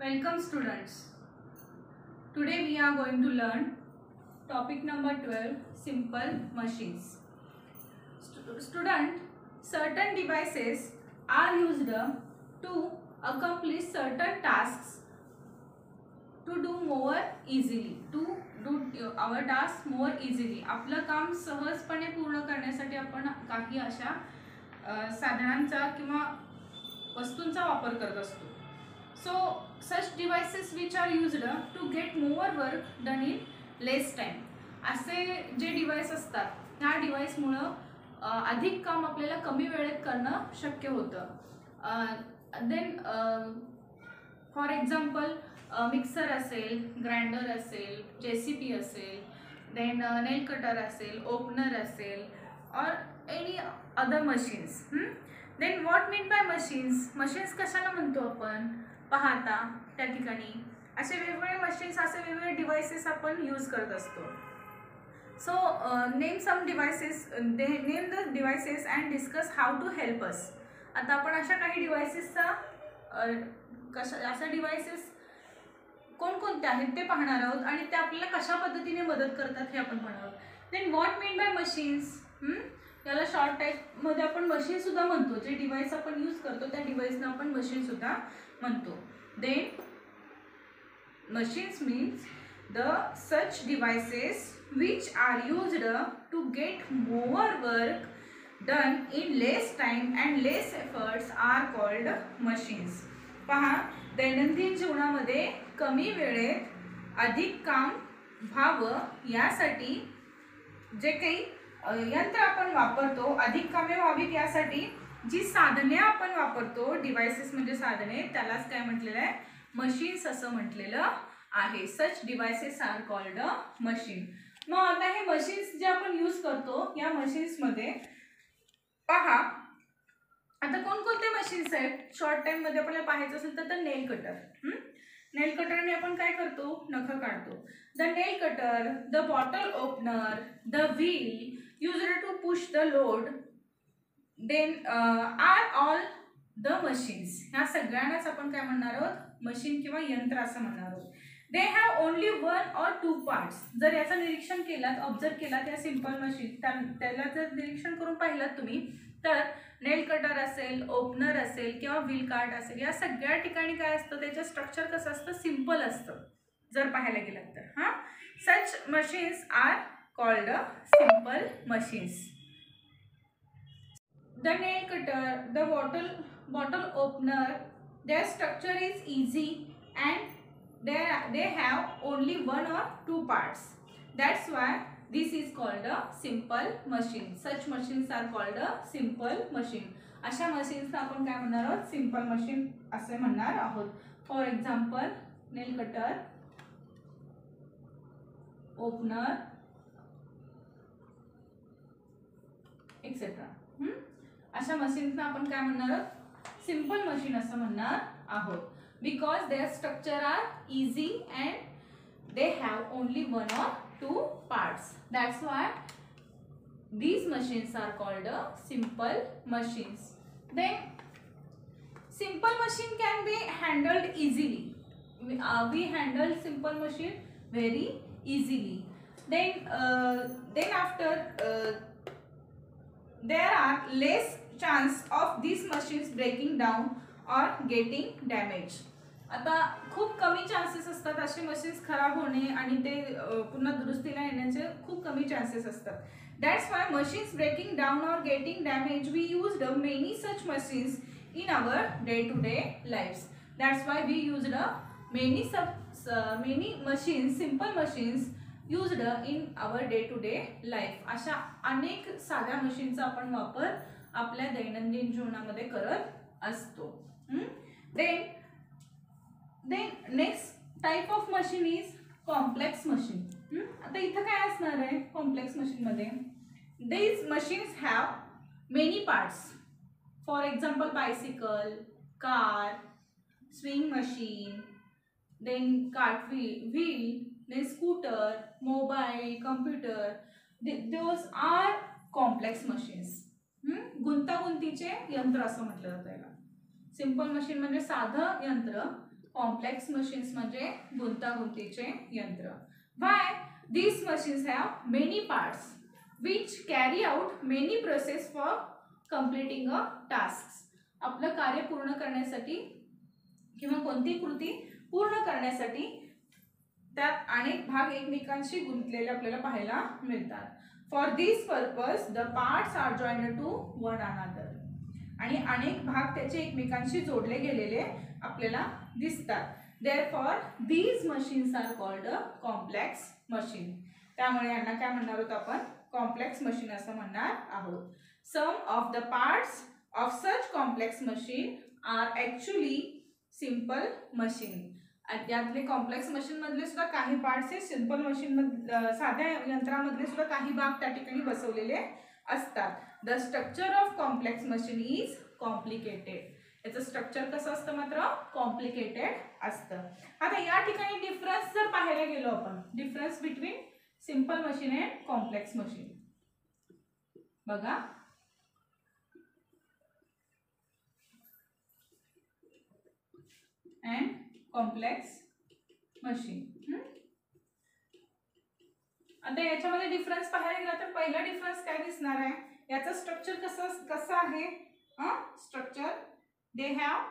Welcome students. Today we are going to learn topic number 12, simple machines. Student, certain devices are used to accomplish certain tasks to do more easily. To do our tasks more easily. आपलं काम सहजपणे पूर्ण करण्यासाठी आपण काही अशा साधनांचा किंवा वस्तूंचा वापर करत असतो. So such devices which are used to get more work done in less time. असे जे डिवाइस असतात ह्या डिवाइसमुळे अधिक काम आपल्याला कमी वेळेत करणं शक्य होतं. देन फॉर एक्झाम्पल मिक्सर असेल, ग्राइंडर असेल, JCB असेल, देन नेल कटर असेल, ओपनर असेल or any other machines. Then what mean by machines. Machines कशाला म्हणतो आपण पाहता त्या ठिकाणी असे वेगवेगळे मशीन्स, असे वेगवेगळे डिव्हाइसेस आपण यूज करत असतो. So name some devices, name the devices and discuss how to help us. आता आपण अशा काही डिव्हाइसेसचा अशा डिव्हाइसेस कोणकोणते आहेत ते पाहणार आहोत आणि ते आपल्याला कशा पद्धतीने मदत करतात हे आपण पाहणार आहोत. Then what mean by machines. याला शॉर्ट टाईपमध्ये आपण मशीन सुद्धा म्हणतो. जे डिव्हाइस आपण यूज करतो त्या डिव्हाइसना आपण मशीन सुद्धा म्हणतो. Then machines means the such devices which are used to get more work done in less time and less efforts are called machines. पहा, दैनंदिन जीवनामध्ये कमी वेळेत अधिक काम व्हावं यासाठी जे काही यंत्र आपण वापरतो, अधिक कामे व्हावीत यासाठी जी साधने आपण वापरतो, डिव्हाइसेस म्हणजे साधने, त्यालाच काय म्हटलेलं आहे, मशीन्स असं म्हटलेलं आहे. Such devices are called a machine. मग आता हे मशीन्स जे आपण यूज करतो या मशीन्समध्ये पहा, आता कोणकोणते मशीन्स आहेत शॉर्ट टाइम मध्ये आपल्याला पाहायचं असेल तर नेल कटर. नेल कटरने आपण काय करतो, नख काढतो. The nail cutter, the bottle opener, the wheel used to push the load, then are all the machines. ह्या सगळ्यांनाच आपण काय म्हणणार आहोत, मशीन किंवा यंत्र असं म्हणणार आहोत. दे हॅव ओनली वन और टू पार्ट्स. जर याचं निरीक्षण केलात, ऑब्झर्व केलात या सिंपल मशीन, त्याला जर निरीक्षण करून पाहिलात तुम्ही तर नेल कटर असेल, ओपनर असेल किंवा व्हील कार्ट असेल, या सगळ्या ठिकाणी काय असतं, त्याचं स्ट्रक्चर कसं असतं, सिंपल असतं जर पाहायला गेलात तर. Such machines are called simple machines. The nail cutter, the bottle opener, their structure is easy and they have only one or two parts. That's why this is called a simple machine. Such machines are called a simple machine. अशा मशीन्सना आपण काय म्हणणार आहोत, simple machine असे म्हणणार आहोत. For example nail cutter, opener etcetera. अशा मशीन्सना आपण काय म्हणणार आहोत, सिंपल मशीन असं म्हणणार आहोत. Because there structure are easy and they have only one और two parts. That's why these machines are called simple machines. Then simple machine can be handled easily. We handle simple machine very easily. Then after there are less chance of these machines breaking down or getting damaged. आता खूप कमी chances असतात असे machines खराब होणे आणि ते पुन्हा दुरुस्तीला येण्याचे खूप कमी चान्सेस असतात. That's why machines breaking down or getting damaged, we used many such machines in our day-to-day lives. That's why we used many machines, simple machines used in our day-to-day life. अशा अनेक साध्या मशीनचा आपण वापर आपल्या दैनंदिन जीवनामध्ये करत असतो. Then next type of machine is complex machine. आता इथं काय असणार आहे कॉम्प्लेक्स मशीन मध्ये, these machines have many parts. For example, bicycle, car, swing machine, then cart wheel, then scooter, mobile, computer. Those are complex machines. गुंतागुंतीचे यंत्र असं म्हटलं जातं याला. सिंपल मशीन म्हणजे साधं यंत्र कॉम्प्लेक्स मशीन्स म्हणजे गुंतागुंतीचे यंत्र. व्हाय these machines have many parts which carry out many process for completing a tasks. आपलं कार्य पूर्ण करण्यासाठी किंवा कोणती कृती पूर्ण करण्यासाठी त्यात अनेक भाग एकमेकांशी गुंतलेले आपल्याला पाहायला मिळतात. For this purpose the parts are joined to one another. आणि अनेक भाग त्याचे एकमेकांशी जोडले गेलेले आपल्याला दिसतात. Therefore these machines are called a complex machine. त्यामुळे यांना काय म्हणणार आहोत आपण? कॉम्प्लेक्स मशीन असं म्हणणार आहोत. Some of the parts of such complex machine are actually simple machine. यातले कॉम्प्लेक्स मशीन मधले सुद्धा काही पार्ट्स हे सिंपल मशीन मध्ये साध्या यंत्रामधले सुद्धा काही भाग त्या ठिकाणी बसवलेले असतात. The structure of complex machine is complicated. याचं स्ट्रक्चर कसं असतं? मात्र कॉम्प्लिकेटेड असतं. आता या ठिकाणी डिफरन्स जर पाहायला गेलो आपण, difference between simple machine and complex machine बघा. And complex machine. आता याच्यामध्ये डिफरन्स पाहायला गेला तर पहिला डिफरन्स काय दिसणार आहे? याचं स्ट्रक्चर कसं आहे? Structure they have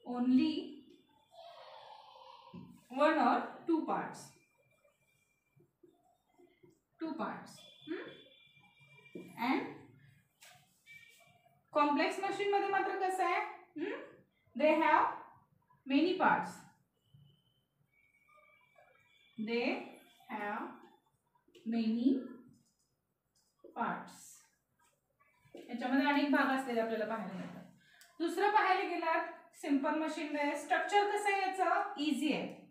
only one or two parts. And complex machine मध्ये मात्र कसं आहे? they have many parts. याच्यामध्ये अनेक भाग असलेले आपल्याला पाहायला मिळतात. दुसरं पाहायला गेलात सिंपल मशीन मध्ये स्ट्रक्चर कसं आहे? याचं इझी आहे.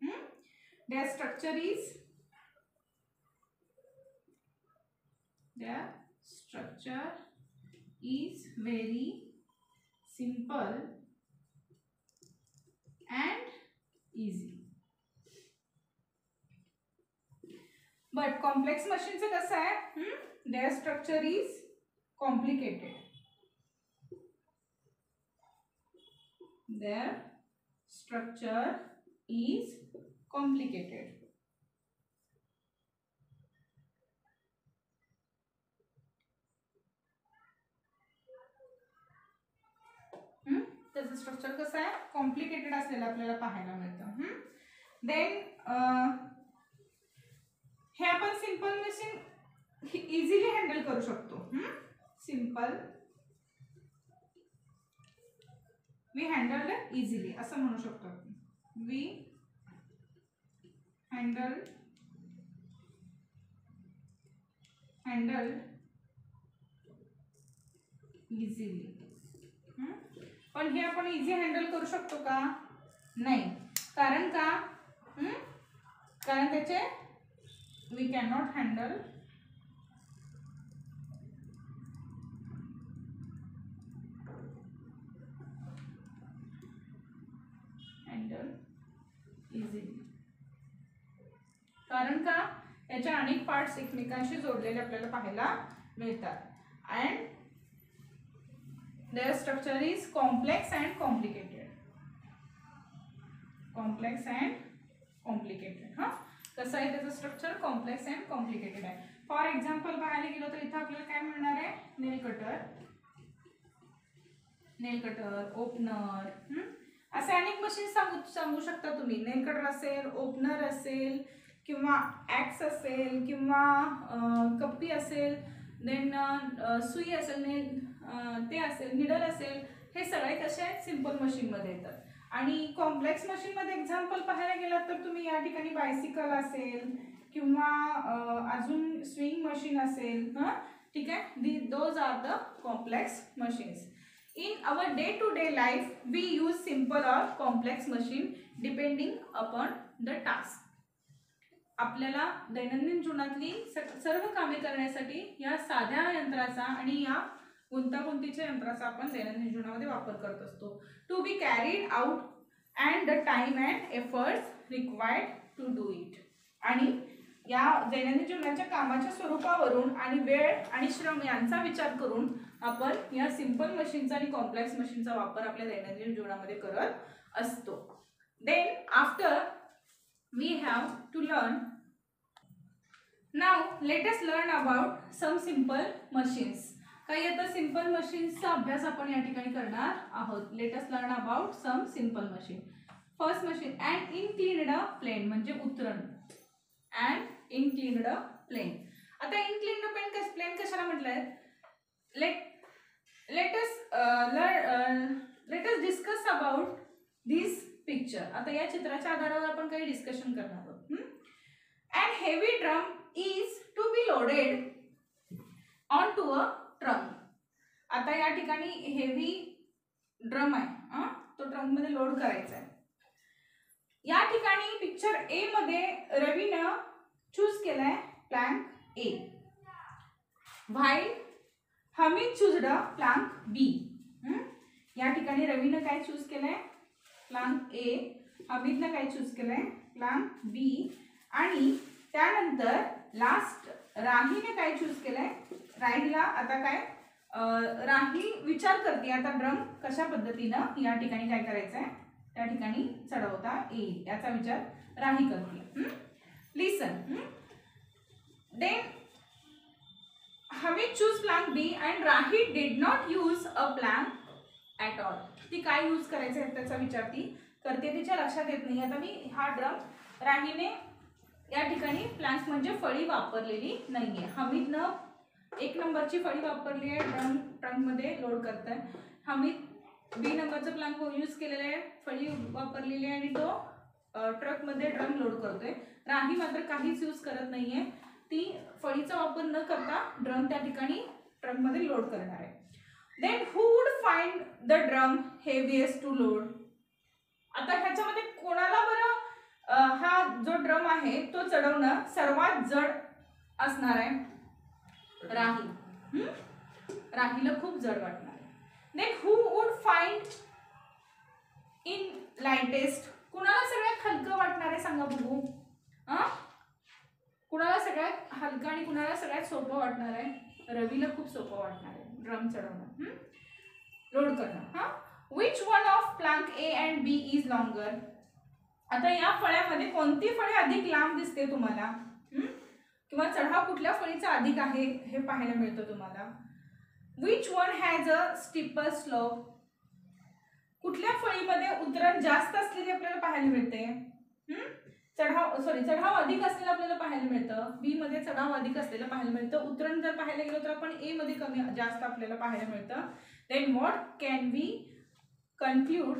their structure is very simple and easy. but complex machine चं कसं आहे? their structure is complicated. Their structure is complicated. त्याचं स्ट्रक्चर कसं आहे? कॉम्प्लिकेटेड असलेलं आपल्याला पाहायला मिळतं. देन हे आपण सिंपल मशीन इझिली हँडल करू शकतो. सिंपल वी हँडल इझिली असं म्हणू शकतो. We handle easily. पण हे आपण इझी हँडल करू शकतो का? नाही. कारण का? कारण त्याचे we can not handle easily. कारण का? याचे अनेक पार्ट्स एकमेकांशी जोडलेले आपल्याला पाहायला मिळतात. And their structure is complex and complicated. कसं आहे त्याचं स्ट्रक्चर? कॉम्प्लेक्स अँड कॉम्प्लिकेटेड आहे. फॉर एक्झाम्पल पाहायला गेलो तर इथं आपल्याला काय मिळणार आहे? नेल कटर, ओपनर, असे अनेक मशीन सांगू शकता तुम्ही. नेल कटर असेल, ओपनर असेल, किंवा ॲक्स असेल, किंवा कप्पी असेल, देन सुई असेल, ते असेल, निडल असेल. हे सगळे कसे आहेत? सिंपल मशीनमध्ये येतात. आणि कॉम्प्लेक्स मशीनमध्ये एक्झाम्पल पाहायला गेलात तर तुम्ही या ठिकाणी बायसिकल असेल किंवा अजून स्विंग मशीन असेल. ठीक आहे. Those are the complex machines. In our day-to-day life, we use simple or complex machine depending upon the task. आपल्याला दैनंदिन जीवनातली सर्व कामे करण्यासाठी या साध्या यंत्राचा आणि या गुंतागुंतीच्या यंत्राचा आपण दैनंदिन जीवनामध्ये वापर करत असतो. To be carried out and the time and efforts required to do it. आणि या दैनंदिन जीवनाच्या कामाच्या स्वरूपावरून आणि वेळ आणि श्रम यांचा विचार करून आपण या सिंपल मशीनचा आणि कॉम्प्लेक्स मशीनचा वापर आपल्या दैनंदिन जीवनामध्ये करत असतो. Then after we have to learn. Now let us learn about some simple machines. काही आता सिंपल मशीन्सचा अभ्यास आपण या ठिकाणी करणार आहोत. Let us learn about some simple machine. First machine and inclined plane म्हणजे उतरण. And inclined plain. आता इनक्लिन्ड प्लेन कशाला म्हटलंय? Let us discuss about this picture. आता या चित्राच्या आधारावर आपण काही डिस्कशन करणार आहोत. And heavy drum is to be loaded on to a truck. आता या ठिकाणी हेवी ड्रम आहे, तो ट्रंक मध्ये लोड करायचा आहे. या ठिकाणी पिक्चर ए मध्ये रवीनं चूज केलाय प्लॅंक ए, व्हाईल हमीद चूज्ड प्लॅंक बी. या ठिकाणी रवीनं काय चूज केलंय? प्लॅंक ए. हमीदनं काय चूज केलंय? प्लॅंक बी. आणि त्यानंतर लास्ट राहीने काय चूज केलंय? राहीला आता काय राही विचार करते आता ड्रम कशा पद्धतीनं या ठिकाणी काय करायचंय त्या ठिकाणी चढवता येईल याचा विचार राही करते. Listen. Then Hamid choose plank B and Rahi did not use a plank at all. ती काय यूज करायचं आहे त्याचा विचार ती करते, तिच्या लक्षात येत नाही. आता मी हा ड्रम राहीने या ठिकाणी प्लॅंक म्हणजे फळी वापरलेली नाहीये. हमीदनं 1 नंबरची फळी वापरली आहे, ड्रम ट्रंकमध्ये लोड करताय. हमीद बी नंबरचं प्लॅंक यूज केलेलं आहे, फळी वापरलेली आहे आणि तो ट्रकमध्ये ड्रम लोड करतोय. राही मात्र काहीच यूज करत नाहीये, ती फळीचा वापर न करता ड्रम त्या ठिकाणी ट्रकमध्ये लोड करणार आहे. Then who would find the drum heaviest to load. आता ह्याच्यामध्ये कोणाला बरं हा जो ड्रम आहे तो चढवणं सर्वात जड असणार आहे? राही. राहीला खूप जड वाटणार आहे. Then who would find in lightest. कुणाला सगळ्यात हलकं वाटणार आहे सांगा बघू? कुणाला सगळ्यात हलकं आणि कुणाला सगळ्यात सोपं वाटणार आहे? रवीला खूप सोपं वाटणार आहे ड्रम चढवणं, लोड करणं. Which one of plank A and B is longer. आता या फळ्यामध्ये कोणती फळी अधिक लांब दिसते तुम्हाला? किंवा चढाव कुठल्या फळीचा अधिक आहे हे पाहायला मिळतं तुम्हाला. Which one has a steeper slope. कुठल्या फळीमध्ये उतरण जास्त असलेली आपल्याला पाहायला मिळते? चढाव अधिक असलेलं आपल्याला पाहायला मिळतं. बी मध्ये चढाव अधिक असलेलं पाहायला मिळतं. उतरण जर पाहायला गेलो तर आपण ए मध्ये कमी जास्त आपल्याला पाहायला मिळतं. Then what can we conclude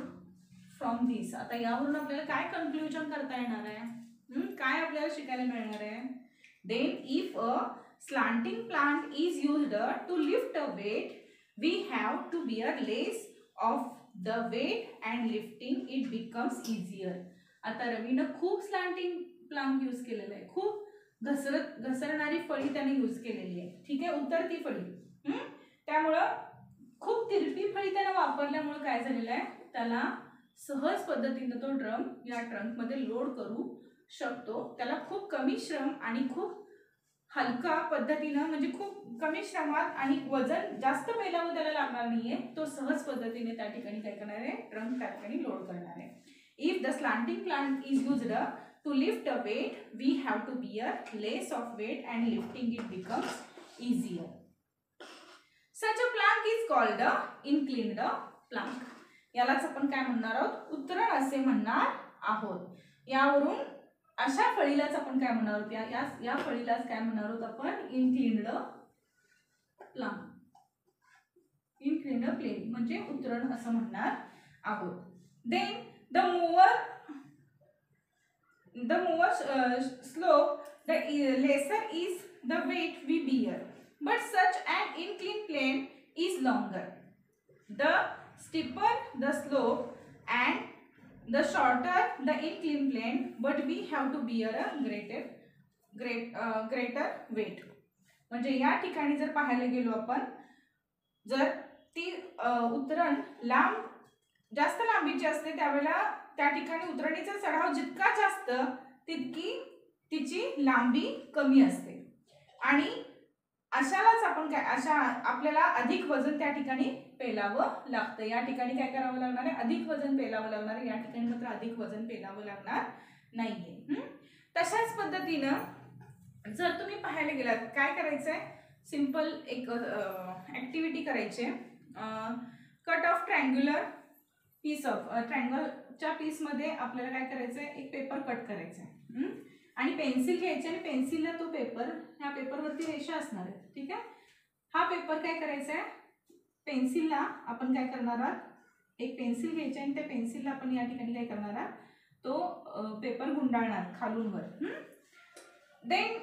from this. आता यावरून आपल्याला काय कन्क्लुजन करता येणार आहे? काय आपल्याला शिकायला मिळणार आहे? Then if a slanting plant is used to lift a weight we have to bear less of the weight and lifting it becomes easier. आता रवीनं खूप स्लांटिंग प्लांट यूज केलेलं आहे, खूप घसरणारी फळी त्याने यूज केलेली आहे. ठीक आहे, उतरती फळी. त्यामुळं खूप तिरपी फळी त्यानं वापरल्यामुळे काय झालेलं आहे, त्याला सहज पद्धतीने तो ड्रम या ट्रंकमध्ये लोड करू शकतो. त्याला खूप कमी श्रम आणि खूप हलका पद्धतीनं म्हणजे खूप कमी श्रमात आणि वजन जास्त पेलावं त्याला लागणार नाहीये. तो सहज पद्धतीने त्या ठिकाणी काय करणार आहे? ट्रंक त्या ठिकाणी लोड करणार आहे. If the slanting plant is used to lift a weight we have to bear less of weight and lifting it becomes easier. Such a plank is called a inclined plank. यालाच आपण काय म्हणणार आहोत? उतरण असे म्हणणार आहोत. यावरून अशा फळीलाच आपण काय म्हणणार आहोत? या फळीलाच काय म्हणणार आहोत आपण? इनक्लिन्ड प्लांक. इनक्लिन्ड प्लेन म्हणजे उतरण असं म्हणणार आहोत. Then the more slope the lesser is the weight we bear, but such an inclined plane is longer. The steeper the slope and the shorter the inclined plane, but we have to bear a greater weight. म्हणजे या ठिकाणी जर पाहायला गेलो आपण, जर ती उतरण जास्त लांबीची असते त्यावेळेला त्या ठिकाणी उतरणीचा चढाव जितका जास्त तितकी तिची लांबी कमी असते आणि अशालाच आपण काय अशा आपल्याला अधिक वजन त्या ठिकाणी पेलावं लागतं. या ठिकाणी काय करावं लागणार आहे, अधिक वजन पेलावं लागणार आहे. या ठिकाणी मात्र अधिक वजन पेलावं लागणार नाहीये. तशाच पद्धतीनं जर तुम्ही पाहायला गेलात काय करायचंय, सिंपल एक ऍक्टिव्हिटी करायची. Cut off triangular piece of ट्रायंगलच्या पीस मध्ये आपल्याला काय करायचंय, एक पेपर कट करायचा आहे आणि पेन्सिल घ्यायची आणि पेन्सिलला तो पेपर, ह्या पेपरवरती रेषा असणार आहे. ठीक आहे, हा पेपर काय करायचा आहे, पेन्सिलला आपण काय करणार आहात, एक पेन्सिल घ्यायची आणि त्या पेन्सिलला आपण या ठिकाणी काय करणार आहात, तो पेपर गुंडाळणार खालून वर. देन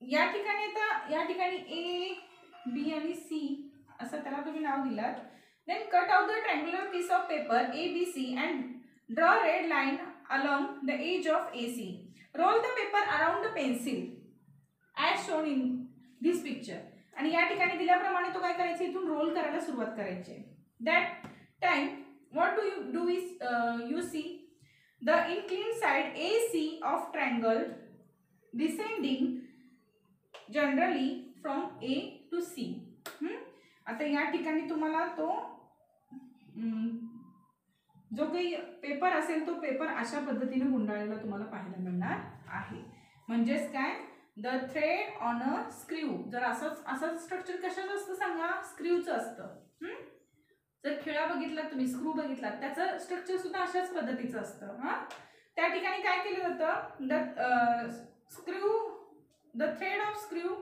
या ठिकाणी आता या ठिकाणी ए बी आणि सी असं त्याला तुम्ही नाव दिलात. Then cut out the triangular piece of paper ABC and draw red line along the edge of AC. Roll the paper around the pencil as shown in this picture. आणि या ठिकाणी दिल्याप्रमाणे तो काय करायचा, इथून रोल करायला सुरुवात करायची. That time what do you see the inclined side AC of triangle descending generally from A to C. आता या ठिकाणी तुम्हाला तो जो काही पेपर असेल तो पेपर अशा पद्धतीने गुंडाळलेला तुम्हाला पाहायला मिळणार आहे. म्हणजेच काय, the thread on a screw. जर असं स्ट्रक्चर कशाचं असतं सांगा, स्क्रूचं असतं. जर खिळा बघितला तुम्ही, स्क्रू बघितला, त्याचं स्ट्रक्चर सुद्धा अशाच पद्धतीचं असतं. त्या ठिकाणी काय केलं जातं, the thread of screw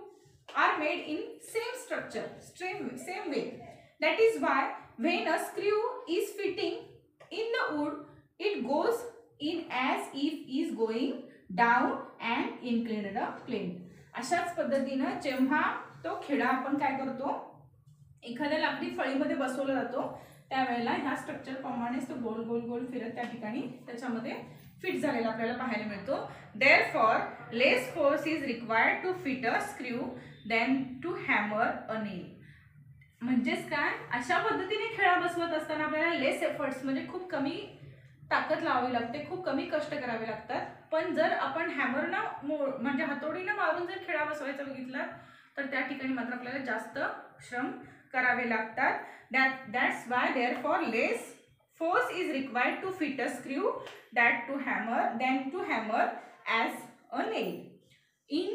are made in same structure, same way. That is why when a screw is fitting in the wood, it goes in as if is going down and inclined plane. अशाच पद्धतीनं जेव्हा तो खिळा आपण काय करतो, एखाद्या लाकडी फळीमध्ये बसवला जातो त्यावेळेला ह्या स्ट्रक्चर प्रमाणेच तो गोल गोल गोल फिरत त्या ठिकाणी त्याच्यामध्ये फिट झालेला आपल्याला पाहायला मिळतो. Therefore, less force is required to fit a screw than to hammer a nail. म्हणजेच काय, अशा पद्धतीने खिळा बसवत असताना आपल्याला लेस एफर्ट्स म्हणजे खूप कमी ताकद लावावी लागते, खूप कमी कष्ट करावे लागतात. पण जर आपण हॅमरनं म्हणजे हातोडीनं मारून जर खिळा बसवायचा बघितला तर त्या ठिकाणी मात्र आपल्याला जास्त श्रम करावे लागतात. That's why therefore less force is required to fit a screw than to hammer as a nail. In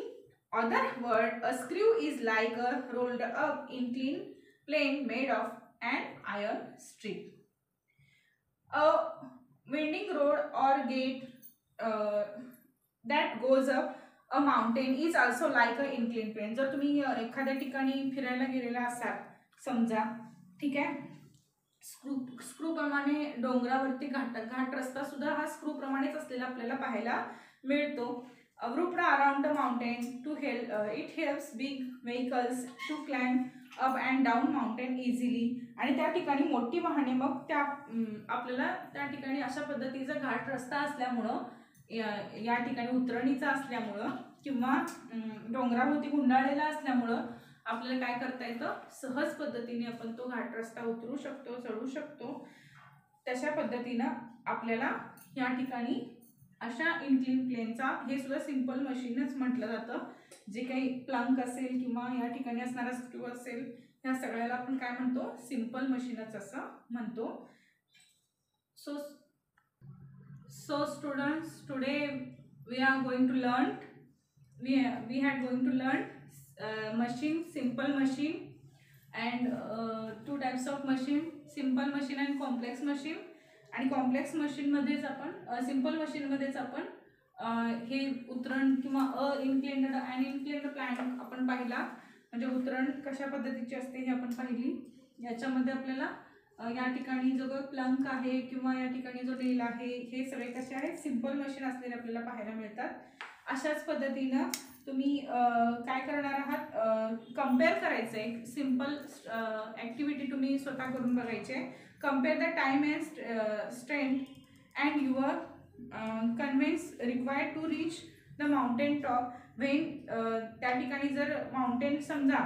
other words, a screw is like a rolled up inclined plane made of an iron strip. A winding road or gate that goes up a mountain is also like a inclined plane. जर तुम्ही एखाद्या ठिकाणी फिरायला गेलेला असाल समजा, ठीक आहे, स्क्रू प्रमाणे डोंगरावरती घाट रस्ता सुद्धा हा स्क्रू प्रमाणेच असलेला आपल्याला पाहायला मिळतो. Route around the mountain to help it helps big vehicles to climb up and down mountain easily. आणि त्या ठिकाणी मोठी वाहने मग त्या आपल्याला त्या ठिकाणी अशा पद्धतीचा घाट रस्ता असल्यामुळं, या ठिकाणी उतरणीचा असल्यामुळं किंवा डोंगराभोवती गुंडाळलेला असल्यामुळं आपल्याला काय करता येतं, सहज पद्धतीने आपण तो घाट रस्ता उतरू शकतो, चढू शकतो. तशा पद्धतीनं आपल्याला या ठिकाणी अशा इनक्लाइन प्लेनचा, हे सुद्धा सिंपल मशीनच म्हटलं जातं. जे काही प्लंक असेल किंवा या ठिकाणी असणारा स्क्रू असेल, ह्या सगळ्याला आपण काय म्हणतो, सिंपल मशीनच असं म्हणतो. So students, today we had going to learn machine, simple machine and two types of machine, simple machine and complex machine. आणि कॉम्प्लेक्स मशीनमध्येच आपण, सिंपल मशीनमध्येच आपण हे उतरण किंवा इनक्लाइन्ड आणि इनक्लाइन्ड प्लॅन आपण पाहिला. म्हणजे उतरण कशा पद्धतीची असते हे आपण पाहिली. याच्यामध्ये आपल्याला या ठिकाणी जो प्लंक आहे किंवा या ठिकाणी जो नेल आहे, हे सगळे कसे आहेत, सिंपल मशीन असलेले आपल्याला पाहायला मिळतात. अशाच पद्धतीनं तुम्ही काय करणार आहात, कम्पेअर करायचं आहे. सिंपल ॲक्टिव्हिटी तुम्ही स्वतः करून बघायचे. Compare the time and strength and your conveyance required to reach the mountain top when त्या ठिकाणी जर माउंटेन समजा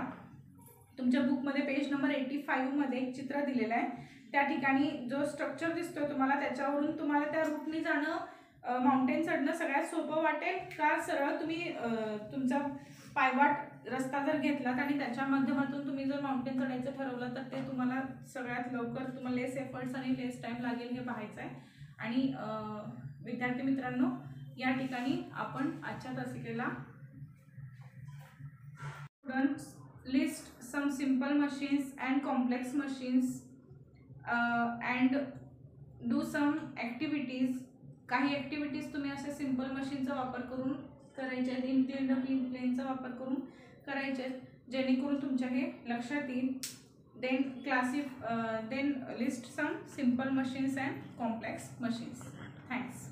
तुमच्या बुकमध्ये पेज नंबर 85 मध्ये एक चित्र दिलेलं आहे. त्या ठिकाणी जो स्ट्रक्चर दिसतोय तुम्हाला, त्याच्यावरून तुम्हाला त्या रूटने जाणं माउंटेन चढणं सगळ्यात सोपं वाटेल का सरळ तुम्ही तुमचा पायवाट रस्ता जर घेतलात आणि त्याच्या माध्यमातून तुम्ही जर माउंटेन चढायचं ठरवलं तर ते तुम्हाला सगळ्यात लवकर तुम्हाला लेस एफर्ट्स आणि लेस टाइम लागेल हे पाहायचं आहे. आणि विद्यार्थी मित्रांनो, या ठिकाणी आपण आजच्या तासिकेला students list some simple machines and complex machines and do some activities. काही ॲक्टिव्हिटीज तुम्ही असे सिंपल मशीनचा वापर करून करायचे आहेत, इनक्लिन प्लेनचा वापर करून करायचे आहेत, जेणेकरून तुमच्या हे लक्षात येईल. Then list some simple machines and complex machines. Thanks.